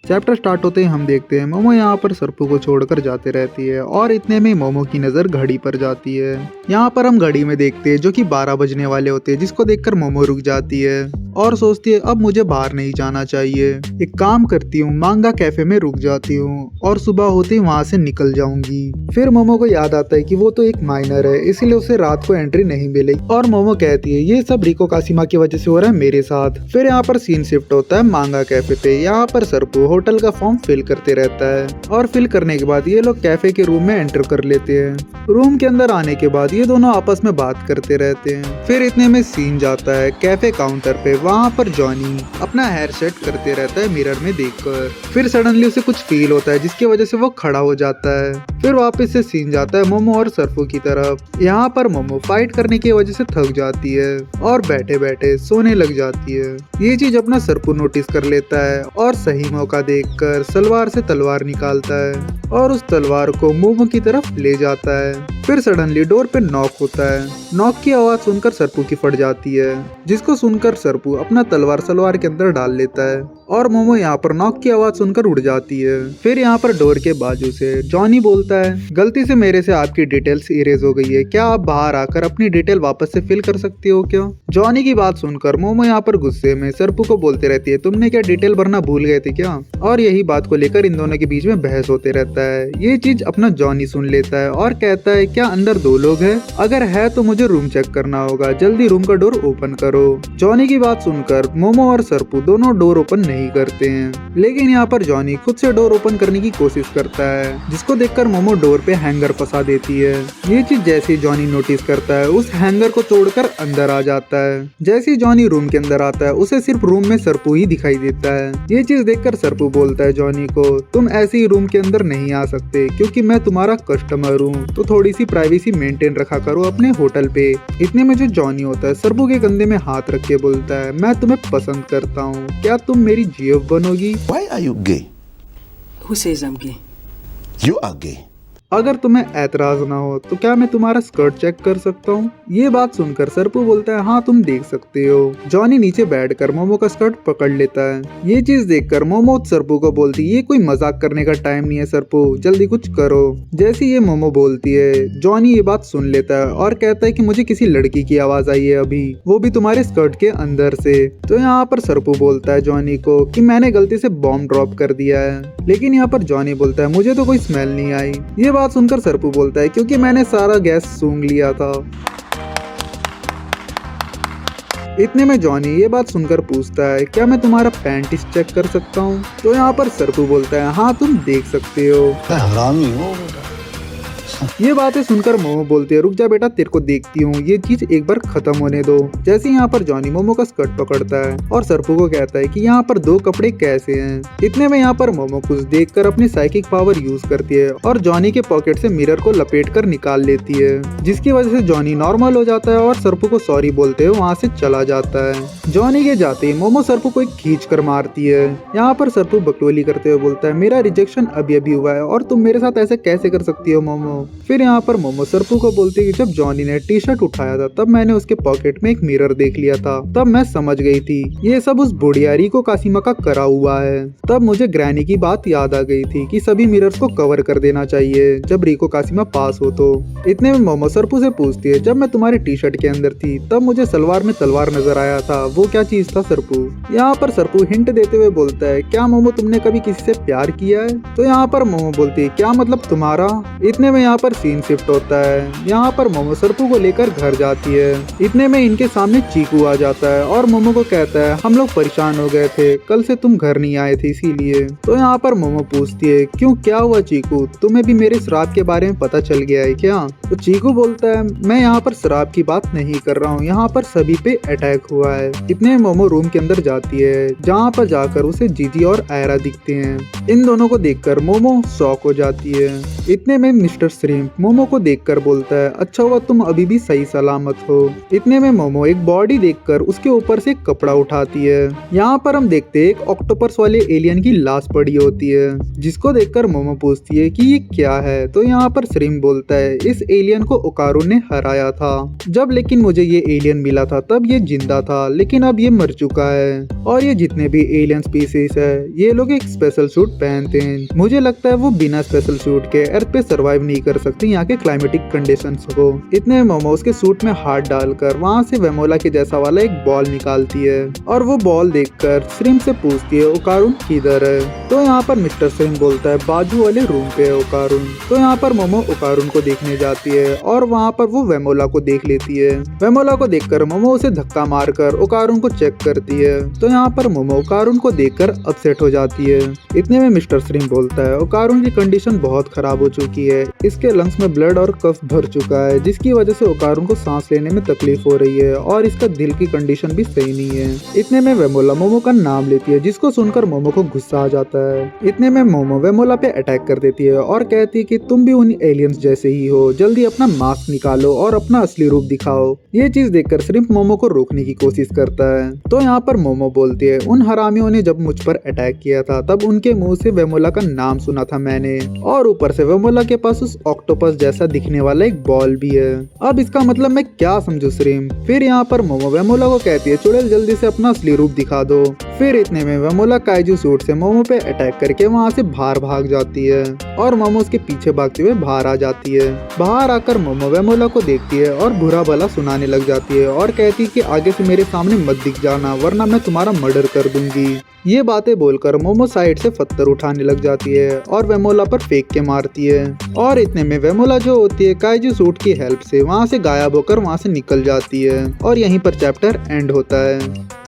Chapter start होते ही हम देखते हैं मोमो यहाँ पर सरपू को छोड़कर जाते रहती है और इतने में मोमो की नजर घड़ी पर जाती है। यहाँ पर हम घड़ी में देखते हैं जो कि 12 बजने वाले होते हैं, जिसको देखकर मोमो रुक जाती है और सोचती है अब मुझे बाहर नहीं जाना चाहिए। एक काम करती हूँ, मांगा कैफे में रुक जाती हूँ और सुबह होते ही वहाँ से निकल जाऊंगी। फिर मोमो को याद आता है कि वो तो एक माइनर है, इसीलिए उसे रात को एंट्री नहीं मिलेगी और मोमो कहती है ये सब रिको कासिमा की वजह से हो रहा है मेरे साथ। फिर यहाँ पर सीन शिफ्ट होता है मांगा कैफे पे। यहाँ पर सरपू होटल का फॉर्म फिल करते रहता है और फिल करने के बाद ये लोग कैफे के रूम में एंटर कर लेते हैं। रूम के अंदर आने के बाद ये दोनों आपस में बात करते रहते हैं। फिर इतने में सीन जाता है कैफे काउंटर पे। वहाँ पर जॉनी अपना हेयर सेट करते रहता है मिरर में देखकर। फिर सडनली उसे कुछ फील होता है जिसकी वजह से वो खड़ा हो जाता है। फिर वापस से सीन जाता है मोमो और सरपू की तरफ। यहाँ पर मोमो फाइट करने की वजह से थक जाती है और बैठे बैठे सोने लग जाती है। ये चीज अपना सरपू नोटिस कर लेता है और सही मौका देखकर सलवार से तलवार निकालता है और उस तलवार को मोमो की तरफ ले जाता है। फिर सडनली डोर पे नॉक होता है। नॉक की आवाज सुनकर सरपू की फट जाती है, जिसको सुनकर सरपू अपना तलवार सलवार के अंदर डाल लेता है और मोमो यहाँ पर नॉक की आवाज सुनकर उड़ जाती है। फिर यहाँ पर डोर के बाजू से जॉनी बोलता है गलती से मेरे से आपकी डिटेल्स इरेज हो गई है, क्या आप बाहर आकर अपनी डिटेल वापस से फिल कर सकती हो क्या? जॉनी की बात सुनकर मोमो यहाँ पर गुस्से में सरपू को बोलते रहती है तुमने क्या डिटेल भरना भूल गए थे क्या? और यही बात को लेकर इन दोनों के बीच में बहस होते रहता है। ये चीज अपना जॉनी सुन लेता है और कहता है क्या अंदर 2 लोग हैं? अगर है तो मुझे रूम चेक करना होगा, जल्दी रूम का डोर ओपन करो। जॉनी की बात सुनकर मोमो और सरपू दोनों डोर ओपन नहीं करते हैं, लेकिन यहाँ पर जॉनी खुद से डोर ओपन करने की कोशिश करता है, जिसको देखकर मोमो डोर पे हैंगर फंसा देती है। ये चीज जैसे ही जॉनी नोटिस करता है उस हैंगर को तोड़कर अंदर आ जाता है। जैसे ही जॉनी रूम के अंदर आता है उसे सिर्फ रूम में सरपू ही दिखाई देता है। ये चीज देखकर सरपू बोलता है जॉनी को तुम ऐसे ही रूम के अंदर नहीं आ सकते क्योंकि मैं तुम्हारा कस्टमर हूँ, तो थोड़ी सी प्राइवेसी मेंटेन रखा करो अपने होटल पे। इतने में जो जॉनी होता है सरपू के कंधे में हाथ रख के बोलता है मैं तुम्हें पसंद करता हूँ, क्या तुम मेरी GF बनोगी? Why are you gay? Who says I'm gay? You are gay. अगर तुम्हें ऐतराज ना हो तो क्या मैं तुम्हारा स्कर्ट चेक कर सकता हूँ? ये बात सुनकर सरपू बोलता है हाँ तुम देख सकते हो। जॉनी नीचे बैठकर मोमो का स्कर्ट पकड़ लेता है। ये चीज देखकर मोमो सरपू को बोलती है ये कोई मजाक करने का टाइम नहीं है सरपू, जल्दी कुछ करो। जैसे ये मोमो बोलती है जॉनी ये बात सुन लेता है और कहता है कि मुझे किसी लड़की की आवाज आई है अभी, वो भी तुम्हारे स्कर्ट के अंदर से। तो यहाँ पर सरपू बोलता है जॉनी को कि मैंने गलती से बॉम्ब ड्रॉप कर दिया है, लेकिन यहाँ पर जॉनी बोलता है मुझे तो कोई स्मेल नहीं आई। ये बात सुनकर सरपू बोलता है क्योंकि मैंने सारा गैस सूंघ लिया था। इतने में जॉनी ये बात सुनकर पूछता है क्या मैं तुम्हारा पैंटिस चेक कर सकता हूँ? तो यहाँ पर सरपू बोलता है हाँ तुम देख सकते हो। हरामी हो। ये बातें सुनकर मोमो बोलती है रुक जा बेटा तेरे को देखती हूँ, ये चीज एक बार खत्म होने दो। जैसे यहाँ पर जॉनी मोमो का स्कर्ट पकड़ता है और सरपू को कहता है कि यहाँ पर 2 कपड़े कैसे हैं। इतने में यहाँ पर मोमो कुछ देखकर अपनी साइकिक पावर यूज करती है और जॉनी के पॉकेट से मिरर को लपेट कर निकाल लेती है, जिसकी वजह से जॉनी नॉर्मल हो जाता है और सरपू को सॉरी बोलते हुए वहाँ से चला जाता है। जॉनी के जाते ही मोमो सरपू को एक खींच कर मारती है। यहाँ पर सरपू बकलोली करते हुए बोलता है मेरा रिजेक्शन अभी अभी हुआ है और तुम मेरे साथ ऐसे कैसे कर सकती हो मोमो? फिर यहाँ पर मोमो सरपू को बोलती है कि जब जॉनी ने टी शर्ट उठाया था तब मैंने उसके पॉकेट में एक मिरर देख लिया था, तब मैं समझ गई थी ये सब उस बुढ़िया रिको कासिमा का करा हुआ है। तब मुझे ग्रैनी की बात याद आ गई थी कि सभी मिरर्स को कवर कर देना चाहिए जब रिको कासिमा पास हो तो। इतने में मोमो सरपू से पूछती है जब मैं तुम्हारे टी शर्ट के अंदर थी तब मुझे सलवार में तलवार नजर आया था, वो क्या चीज था सरपू? यहाँ पर सरपू हिंट देते हुए बोलता है क्या मोमो तुमने कभी किसी से प्यार किया है? तो यहाँ पर मोमो बोलती है क्या मतलब तुम्हारा? इतने में यहाँ पर सीन शिफ्ट होता है। यहाँ पर मोमो सरपू को लेकर घर जाती है। इतने में इनके सामने चीकू आ जाता है और मोमो को कहता है हम लोग परेशान हो गए थे, कल से तुम घर नहीं आए थे इसीलिए। तो यहाँ पर मोमो पूछती है क्यों क्या हुआ चीकू, तुम्हें भी मेरे श्राप के बारे में पता चल गया है क्या? तो चीकू बोलता है मैं यहाँ पर श्राप की बात नहीं कर रहा हूँ, यहाँ पर सभी पे अटैक हुआ है। इतने में मोमो रूम के अंदर जाती है जहाँ पर जाकर उसे जीजी और आयरा दिखते हैं। इन दोनों को देखकर मोमो शॉक हो जाती है। इतने में मिस्टर श्रिम्प मोमो को देखकर बोलता है, अच्छा हुआ तुम अभी भी सही सलामत हो। इतने में मोमो एक बॉडी देखकर उसके ऊपर से एक कपड़ा उठाती है। यहाँ पर हम देखते हैं एक ऑक्टोपस वाले एलियन की लाश पड़ी होती है, जिसको देखकर मोमो पूछती है कि ये क्या है। तो यहाँ पर श्रिम्प बोलता है, इस एलियन को ओकारू ने हराया था। जब लेकिन मुझे ये एलियन मिला था तब ये जिंदा था, लेकिन अब ये मर चुका है। और ये जितने भी एलियन स्पीसीज है ये लोग एक स्पेशल सूट पहनते हैं। मुझे लगता है वो बिना स्पेशल सूट के अर्थ पे सरवाइव नहीं कर सकते यहाँ के क्लाइमेटिक कंडीशंस को। इतने मोमो उसके सूट में हाथ डालकर वहाँ से वेमोला के जैसा वाला एक बॉल निकालती है और वो बॉल देखकर श्रिम्प से पूछती है ओकारून किधर है। तो यहाँ पर मिस्टर श्रिम्प बोलता है बाजू वाले रूम पे है ओकारून। तो यहाँ पर मोमो ओकारून को देखने जाती है और वहाँ पर वो वेमोला को देख लेती है। वेमोला को देखकर मोमो उसे धक्का मारकर ओकारून को चेक करती है। तो यहाँ पर मोमो ओकारून को देखकर अपसेट हो जाती है। इतने में मिस्टर श्रिम्प बोलता है ओकारून की कंडीशन बहुत खराब हो चुकी है, इसके लंग्स में ब्लड और कफ भर चुका है, जिसकी वजह से ओकारून को सांस लेने में तकलीफ हो रही है और इसका दिल की कंडीशन भी सही नहीं है। इतने में वेमोला मोमो का नाम लेती है, जिसको सुनकर मोमो को गुस्सा आ जाता है। इतने में मोमो वेमोला पे अटैक कर देती है और कहती है कि तुम भी उन एलियंस जैसे ही हो, जल्दी अपना मास्क निकालो और अपना असली रूप दिखाओ। ये चीज देखकर श्रिम्प मोमो को रोकने की कोशिश करता है। तो यहाँ पर मोमो बोलती है उन हरामियों ने जब मुझ पर अटैक किया था तब उनके मुंह से वेमोला का नाम सुना था मैंने, और ऊपर से वेमोला के पास उस ऑक्टोपस जैसा दिखने वाला एक बॉल भी है। अब इसका मतलब मैं क्या समझू श्रिम्प। फिर यहाँ पर मोमो वेमोला को कहती है चुड़ैल जल्दी से अपना असली रूप दिखा दो। फिर इतने में वेमोला काइजू सूट से मोमो पे अटैक करके वहाँ से बाहर भाग जाती है और मोमो उसके पीछे भागते हुए बाहर आ जाती है। बाहर आकर मोमो वेमोला को देखती है और बुरा भला सुनाने लग जाती है और कहती है कि आगे से मेरे सामने मत दिख जाना वरना मैं तुम्हारा मर्डर कर दूंगी। ये बातें बोलकर मोमो साइड से पत्थर उठाने लग जाती है और वेमोला पर फेंक के मारती है। और इतने में वेमोला जो होती है काइजू सूट की हेल्प से वहाँ से गायब होकर वहाँ से निकल जाती है और यहीं पर चैप्टर एंड होता है।